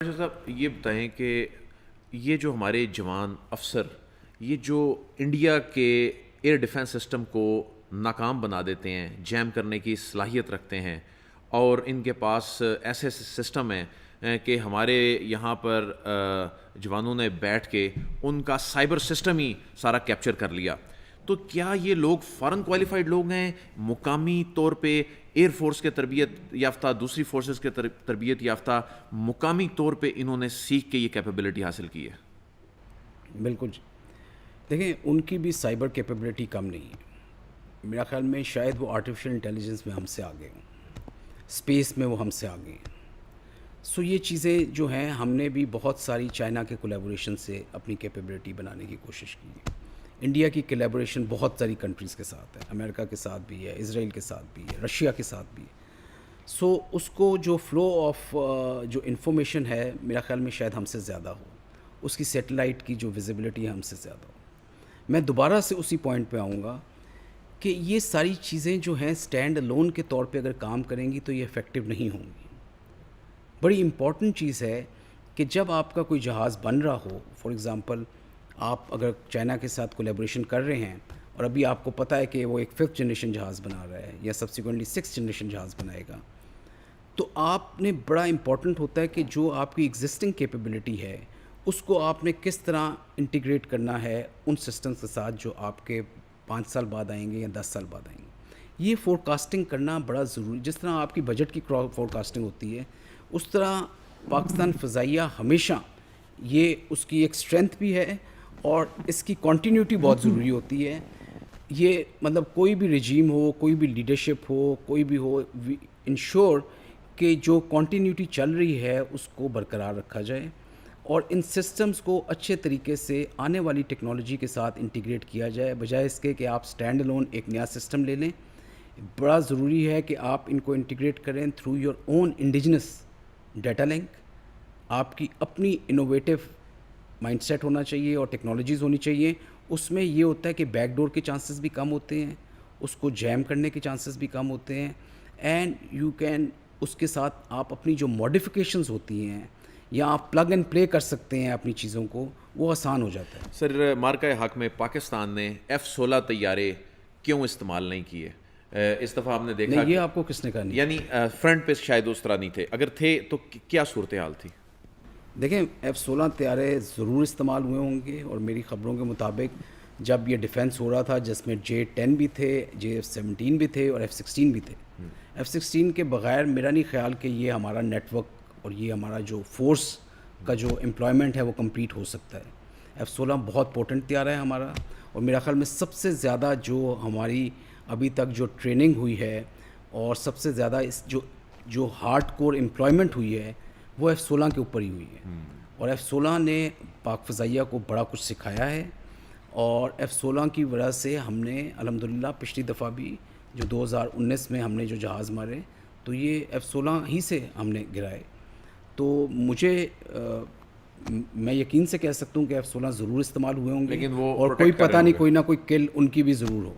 Doctor صاحب یہ بتائیں کہ یہ جو ہمارے جوان افسر یہ جو انڈیا کے ایئر ڈیفنس سسٹم کو ناکام بنا دیتے ہیں، جیم کرنے کی صلاحیت رکھتے ہیں، اور ان کے پاس ایسے سسٹم ہیں کہ ہمارے یہاں پر جوانوں نے بیٹھ کے ان کا سائبر سسٹم ہی سارا کیپچر کر لیا، تو کیا یہ لوگ فارن کوالیفائڈ لوگ ہیں، مقامی طور پہ ایئر فورس کے تربیت یافتہ، دوسری فورسز کے تربیت یافتہ، مقامی طور پہ انہوں نے سیکھ کے یہ کیپیبلٹی حاصل کی ہے؟ بالکل جی، دیکھیں ان کی بھی سائبر کیپیبلٹی کم نہیں ہے. میرا خیال میں شاید وہ آرٹیفیشل انٹیلیجنس میں ہم سے آگے ہیں، اسپیس میں وہ ہم سے آگے ہیں. سو یہ چیزیں جو ہیں ہم نے بھی بہت ساری چائنا کے کولیبوریشن سے اپنی کیپیبلٹی بنانے کی کوشش کی ہے. انڈیا کی کولیبوریشن بہت ساری کنٹریز کے ساتھ ہے، امریکہ کے ساتھ بھی ہے، اسرائیل کے ساتھ بھی ہے، رشیا کے ساتھ بھی ہے. سو اس کو جو فلو آف جو انفارمیشن ہے میرا خیال میں شاید ہم سے زیادہ ہو، اس کی سیٹلائٹ کی جو ویزیبلٹی ہے ہم سے زیادہ ہو. میں دوبارہ سے اسی پوائنٹ پہ آؤں گا کہ یہ ساری چیزیں جو ہیں اسٹینڈ الون کے طور پہ اگر کام کریں گی تو یہ افیکٹو نہیں ہوں گی. بڑی امپورٹنٹ چیز ہے کہ جب آپ کا کوئی جہاز بن رہا ہو، فار ایگزامپل آپ اگر چائنا کے ساتھ کولیبوریشن کر رہے ہیں اور ابھی آپ کو پتہ ہے کہ وہ ایک 5th جنریشن جہاز بنا رہا ہے یا سبسیکوئنٹلی 6th جنریشن جہاز بنائے گا، تو آپ نے بڑا امپورٹنٹ ہوتا ہے کہ جو آپ کی ایگزسٹنگ کیپیبلٹی ہے اس کو آپ نے کس طرح انٹیگریٹ کرنا ہے ان سسٹمز کے ساتھ جو آپ کے 5 سال بعد آئیں گے یا 10 سال بعد آئیں گے. یہ فور کاسٹنگ کرنا بڑا ضروری، جس طرح آپ کی بجٹ کی فور کاسٹنگ ہوتی ہے اس طرح پاکستان فضائیہ ہمیشہ یہ اس کی ایک اسٹرینتھ بھی ہے اور اس کی کنٹینیوٹی بہت ضروری ہوتی ہے. یہ مطلب کوئی بھی رجیم ہو، کوئی بھی لیڈرشپ ہو، کوئی بھی ہو، انشور کہ جو کنٹینیوٹی چل رہی ہے اس کو برقرار رکھا جائے اور ان سسٹمز کو اچھے طریقے سے آنے والی ٹیکنالوجی کے ساتھ انٹیگریٹ کیا جائے، بجائے اس کے کہ آپ اسٹینڈ الون ایک نیا سسٹم لے لیں. بڑا ضروری ہے کہ آپ ان کو انٹیگریٹ کریں through your own indigenous data link. آپ کی اپنی انوویٹو مائنڈ سیٹ ہونا چاہیے اور ٹیکنالوجیز ہونی چاہیے. اس میں یہ ہوتا ہے کہ بیک ڈور کے چانسز بھی کم ہوتے ہیں، اس کو جیم کرنے کے چانسز بھی کم ہوتے ہیں، اینڈ یو کین اس کے ساتھ آپ اپنی جو ماڈیفیکیشنز ہوتی ہیں یا آپ پلگ اینڈ پلے کر سکتے ہیں اپنی چیزوں کو، وہ آسان ہو جاتا ہے. سر، مارکہ حق میں پاکستان نے F-16 طیارے کیوں استعمال نہیں کیے؟ اس دفعہ ہم نے دیکھا نہیں، یہ کہ آپ کو کس نے کہا نہیں؟ یعنی فرنٹ پہ شاید اس طرح نہیں تھے، اگر تھے تو کیا صورتحال تھی؟ دیکھیں F-16 طیارے ضرور استعمال ہوئے ہوں گے، اور میری خبروں کے مطابق جب یہ ڈیفینس ہو رہا تھا جس میں J-10 بھی تھے، J-17 بھی تھے اور F-16 بھی تھے. F-16 کے بغیر میرا نہیں خیال کہ یہ ہمارا نیٹ ورک اور یہ ہمارا جو فورس کا جو امپلائمنٹ ہے وہ کمپلیٹ ہو سکتا ہے. F-16 بہت پورٹنٹ طیارہ ہے ہمارا، اور میرا خیال میں سب سے زیادہ جو ہماری ابھی تک جو ٹریننگ ہوئی ہے اور سب سے زیادہ اس جو ہارڈ کور امپلائمنٹ ہوئی ہے وہ F-16 کے اوپر ہی ہوئی ہے. اور F-16 نے پاک فضائیہ کو بڑا کچھ سکھایا ہے، اور F-16 کی وجہ سے ہم نے الحمدللہ پچھلی دفعہ بھی جو 2019 میں ہم نے جو جہاز مارے تو یہ F-16 ہی سے ہم نے گرائے. تو مجھے میں یقین سے کہہ سکتا ہوں کہ F-16 ضرور استعمال ہوئے ہوں گے، لیکن وہ اور کوئی پروٹیکٹ کر پتہ رہے نہیں ہوں گے. کوئی نہ کوئی کل ان کی بھی ضرور ہو.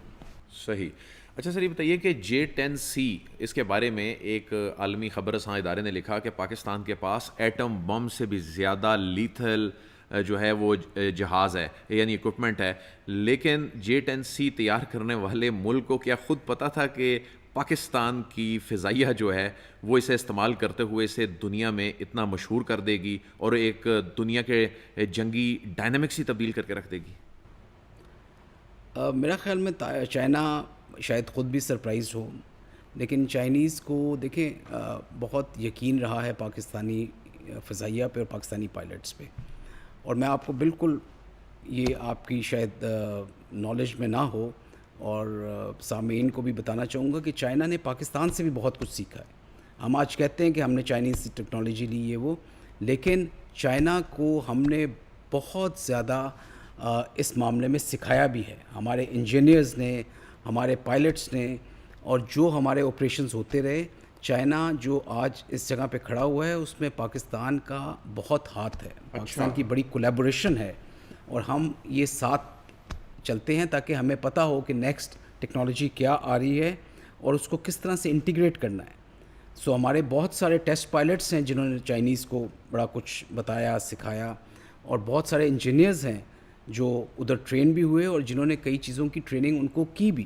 صحیح. اچھا سر، یہ بتائیے کہ J-10C اس کے بارے میں ایک عالمی خبر رساں ادارے نے لکھا کہ پاکستان کے پاس ایٹم بم سے بھی زیادہ لیتھل جو ہے وہ جہاز ہے، یعنی اکوپمنٹ ہے، لیکن J-10C تیار کرنے والے ملک کو کیا خود پتہ تھا کہ پاکستان کی فضائیہ جو ہے وہ اسے استعمال کرتے ہوئے اسے دنیا میں اتنا مشہور کر دے گی اور ایک دنیا کے جنگی ڈائنامکس ہی تبدیل کر کے رکھ دے گی؟ میرا خیال میں چائنا شاید خود بھی سرپرائزڈ ہو، لیکن چائنیز کو دیکھیں بہت یقین رہا ہے پاکستانی فضائیہ پہ اور پاکستانی پائلٹس پہ. اور میں آپ کو بالکل یہ آپ کی شاید نالج میں نہ ہو اور سامعین کو بھی بتانا چاہوں گا کہ چائنا نے پاکستان سے بھی بہت کچھ سیکھا ہے. ہم آج کہتے ہیں کہ ہم نے چائنیز ٹیکنالوجی لی یہ وہ، لیکن چائنا کو ہم نے بہت زیادہ اس معاملے میں سکھایا بھی ہے. ہمارے انجینئرز نے، ہمارے پائلٹس نے، اور جو ہمارے آپریشنز ہوتے رہے، چائنا جو آج اس جگہ پہ کھڑا ہوا ہے اس میں پاکستان کا بہت ہاتھ ہے، پاکستان کی بڑی کولیبوریشن ہے، اور ہم یہ ساتھ چلتے ہیں تاکہ ہمیں پتہ ہو کہ نیکسٹ ٹیکنالوجی کیا آ رہی ہے اور اس کو کس طرح سے انٹیگریٹ کرنا ہے. سو ہمارے بہت سارے ٹیسٹ پائلٹس ہیں جنہوں نے چائنیز کو بڑا کچھ بتایا سکھایا، اور بہت سارے انجینئرز ہیں جو ادھر ٹرین بھی ہوئے اور جنہوں نے کئی چیزوں کی ٹریننگ ان کو کی بھی.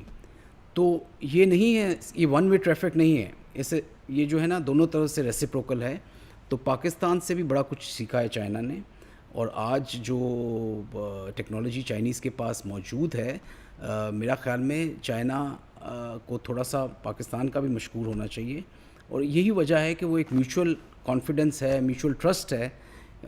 تو یہ نہیں ہے، یہ ون وے ٹریفک نہیں ہے، اسے یہ جو ہے نا دونوں طرف سے ریسیپروکل ہے. تو پاکستان سے بھی بڑا کچھ سیکھا ہے چائنا نے، اور آج جو ٹیکنالوجی چائنیز کے پاس موجود ہے، میرا خیال میں چائنا کو تھوڑا سا پاکستان کا بھی مشکور ہونا چاہیے. اور یہی وجہ ہے کہ وہ ایک میوچول کانفیڈنس ہے، میوچول ٹرسٹ ہے،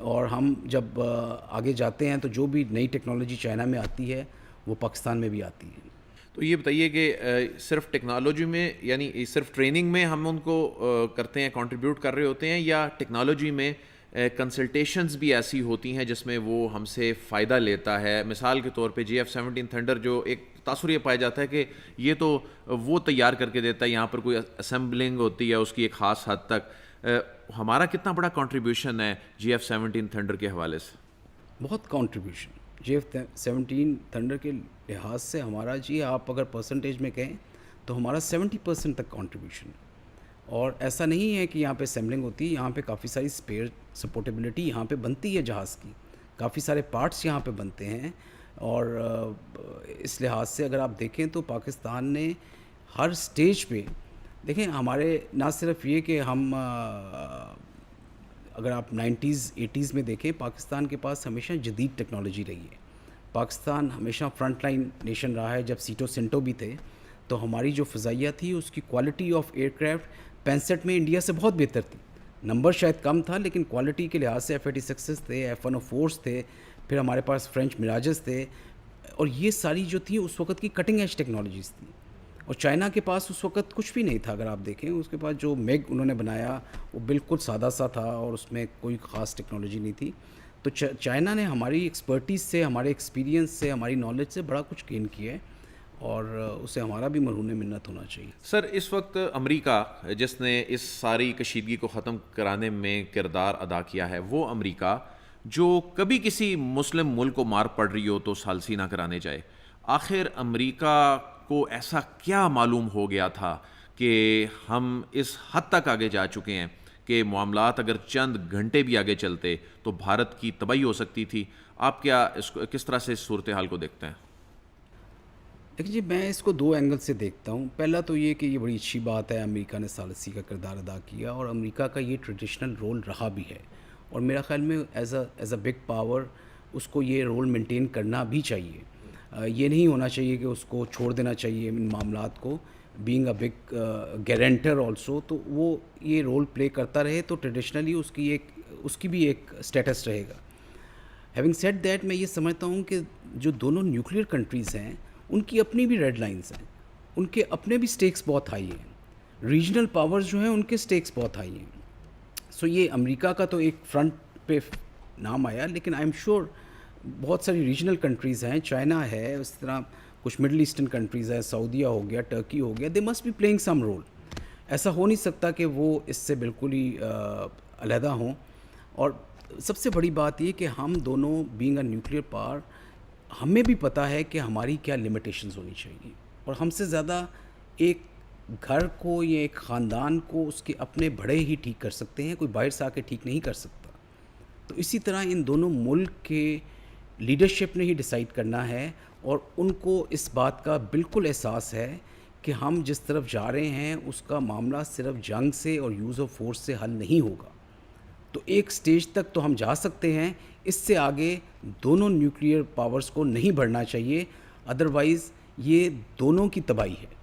اور ہم جب آگے جاتے ہیں تو جو بھی نئی ٹیکنالوجی چائنا میں آتی ہے وہ پاکستان میں بھی آتی ہے. تو یہ بتائیے کہ صرف ٹیکنالوجی میں، یعنی صرف ٹریننگ میں ہم ان کو کرتے ہیں، کنٹریبیوٹ کر رہے ہوتے ہیں، یا ٹیکنالوجی میں کنسلٹیشنز بھی ایسی ہوتی ہیں جس میں وہ ہم سے فائدہ لیتا ہے؟ مثال کے طور پہ GF-17 تھنڈر جو ایک تاثر یہ پایا جاتا ہے کہ یہ تو وہ تیار کر کے دیتا ہے، یہاں پر کوئی اسمبلنگ ہوتی ہے اس کی ایک خاص حد تک. ہمارا کتنا بڑا کنٹریبیوشن ہے GF-17 تھنڈر کے حوالے سے؟ بہت کنٹریبیوشن GF-17 تھنڈر کے لحاظ سے ہمارا، جی آپ اگر پرسنٹیج میں کہیں تو ہمارا 70% تک کنٹریبیوشن ہے. اور ایسا نہیں ہے کہ یہاں پہ اسمبلنگ ہوتی ہے، یہاں پہ کافی ساری اسپیئر سپورٹیبلٹی یہاں پہ بنتی ہے جہاز کی، کافی سارے پارٹس یہاں پہ بنتے ہیں. اور اس لحاظ سے اگر آپ دیکھیں تو پاکستان نے ہر سٹیج پہ، دیکھیں ہمارے نہ صرف یہ کہ ہم اگر آپ 90s 80s میں دیکھیں، پاکستان کے پاس ہمیشہ جدید ٹیکنالوجی رہی ہے. پاکستان ہمیشہ فرنٹ لائن نیشن رہا ہے. جب سیٹو سینٹو بھی تھے تو ہماری جو فضائیہ تھی اس کی کوالٹی آف ایئر کرافٹ 65 میں انڈیا سے بہت بہتر تھی. نمبر شاید کم تھا لیکن کوالٹی کے لحاظ سے F-86 تھے، F-104 تھے، پھر ہمارے پاس فرینچ میراجز تھے، اور یہ ساری جو تھی اس وقت کی کٹنگ ایج ٹیکنالوجیز تھی. اور چائنا کے پاس اس وقت کچھ بھی نہیں تھا. اگر آپ دیکھیں اس کے پاس جو میگ انہوں نے بنایا وہ بالکل سادہ سا تھا اور اس میں کوئی خاص ٹیکنالوجی نہیں تھی. تو چائنا نے ہماری ایکسپرٹیز سے، ہمارے ایکسپیرینس سے، ہماری نالج سے بڑا کچھ گین کیا ہے، اور اسے ہمارا بھی مرہون منت ہونا چاہیے. سر، اس وقت امریکہ جس نے اس ساری کشیدگی کو ختم کرانے میں کردار ادا کیا ہے، وہ امریکہ جو کبھی کسی مسلم ملک کو مار پڑ رہی ہو تو ثالثی نہ کرانے جائے، آخر امریکہ کو ایسا کیا معلوم ہو گیا تھا کہ ہم اس حد تک آگے جا چکے ہیں کہ معاملات اگر چند گھنٹے بھی آگے چلتے تو بھارت کی تباہی ہو سکتی تھی؟ آپ کیا کس طرح سے اس صورتحال کو دیکھتے ہیں؟ دیکھیے، میں اس کو دو اینگل سے دیکھتا ہوں. پہلا تو یہ کہ یہ بڑی اچھی بات ہے، امریکہ نے ثالثی کا کردار ادا کیا، اور امریکہ کا یہ ٹریڈیشنل رول رہا بھی ہے، اور میرا خیال میں ایز اے بگ پاور اس کو یہ رول مینٹین کرنا بھی چاہیے. یہ نہیں ہونا چاہیے کہ اس کو چھوڑ دینا چاہیے ان معاملات کو. Being a big guarantor also, تو وہ یہ رول پلے کرتا رہے تو ٹریڈیشنلی اس کی بھی ایک اسٹیٹس رہے گا. ہیونگ سیڈ دیٹ، میں یہ سمجھتا ہوں کہ جو دونوں نیوکلیئر کنٹریز ہیں ان کی اپنی بھی ریڈ لائنز ہیں، ان کے اپنے بھی سٹیکس بہت ہائی ہیں. ریجنل پاورز جو ہیں ان کے سٹیکس بہت ہائی ہیں. سو یہ امریکہ کا تو ایک فرنٹ پہ نام آیا، لیکن آئی ایم شیور بہت ساری ریجنل کنٹریز ہیں، چائنا ہے، اس طرح کچھ مڈل ایسٹرن کنٹریز ہیں، سعودیہ ہو گیا، ٹرکی ہو گیا، they must be playing some role. ایسا ہو نہیں سکتا کہ وہ اس سے بالکل ہی علیحدہ ہوں. اور سب سے بڑی بات یہ کہ ہم دونوں بینگ اے نیوکلیئر پاور، ہمیں بھی پتہ ہے کہ ہماری کیا لمیٹیشنز ہونی چاہیے، اور ہم سے زیادہ ایک گھر کو یا ایک خاندان کو اس کے اپنے بڑے ہی ٹھیک کر سکتے ہیں، کوئی باہر سے آ کے ٹھیک نہیں کر سکتا. تو اسی طرح ان دونوں ملک کے لیڈرشپ نے ہی ڈیسائیڈ کرنا ہے، اور ان کو اس بات کا بالکل احساس ہے کہ ہم جس طرف جا رہے ہیں اس کا معاملہ صرف جنگ سے اور یوز آف فورس سے حل نہیں ہوگا. تو ایک سٹیج تک تو ہم جا سکتے ہیں، اس سے آگے دونوں نیوکلیئر پاورز کو نہیں بڑھنا چاہیے، ادروائز یہ دونوں کی تباہی ہے.